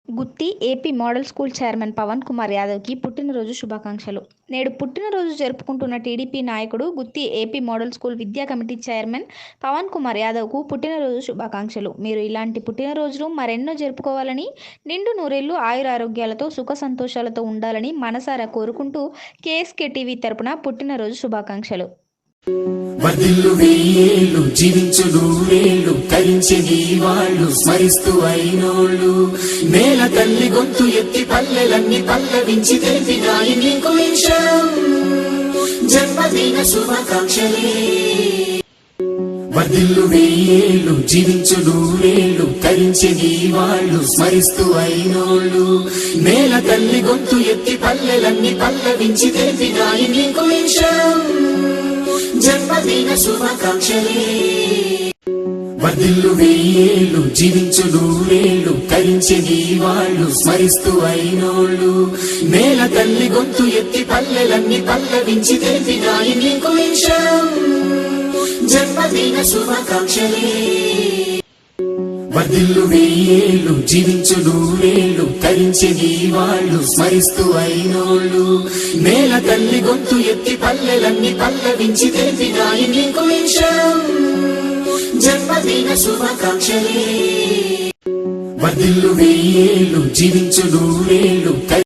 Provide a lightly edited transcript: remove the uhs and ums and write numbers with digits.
గుత్తి AP model school chairman Pawan Kumar యాదవ్కి పుట్టినరోజు శుభాకాంక్షలు. నేడు పుట్టినరోజు జరుపుకుంటున్న టీడీపీ నాయకుడు, గుత్తి ఏపీ మోడల్ స్కూల్ విద్యా కమిటీ చైర్మన్ పవన్ కుమార్ యాదవ్కు పుట్టినరోజు శుభాకాంక్షలు. మీరు ఇలాంటి పుట్టినరోజులు మరెన్నో జరుపుకోవాలని, నిండు నూరేళ్లు ఆయురారోగ్యాలతో సుఖ సంతోషాలతో ఉండాలని మనసారా కోరుకుంటూ కేఎస్కే టీవీ తరపున పుట్టినరోజు శుభాకాంక్షలు. వర్ధిల్లు వెయ్యేళ్ళు జీవించు నూరేళ్ళు తరించి నీ వాళ్ళు స్మరిస్తూ అయినోళ్ళు నేల తల్లి గొంతు ఎత్తి పల్లెలన్నీ పల్లవించి తెలిపినాయి నీకు జన్మదిన శుభాకాంక్షలే. వర్ధిల్లు వెయ్యేళ్ళు జీవించు నూరేళ్ళు తరించి నీ వాళ్ళు స్మరిస్తూ అయినోళ్ళు నేల తల్లి గొంతు ఎత్తి పల్లెలన్నీ పల్లవించి తెలిపినాయి నీకు జన్మదిన శుభాకాంక్షలే. వర్ధిల్లు వెయ్యేళ్ళు జీవించు నూరేళ్ళు తరించి నీ వాళ్ళు స్మరిస్తూ అయినోళ్ళు నేల తల్లి గొంతు ఎత్తి పల్లెలన్నీ పల్లవించి తెలిపినాయి నీకు జన్మదిన శుభాకాంక్షలే. వర్ధిల్లు వెయ్యేళ్ళు జీవించు నూరేళ్ళు తరించి నీ వాళ్ళు స్మరిస్తూ అయినోళ్ళు నేల తల్లి గొంతు ఎత్తి పల్లెలన్నీ పల్లవించి తెలిపినాయి నీకు జన్మదిన శుభాకాంక్షలే. వర్ధిల్లు వెయ్యేళ్ళు జీవించు నూరేళ్ళు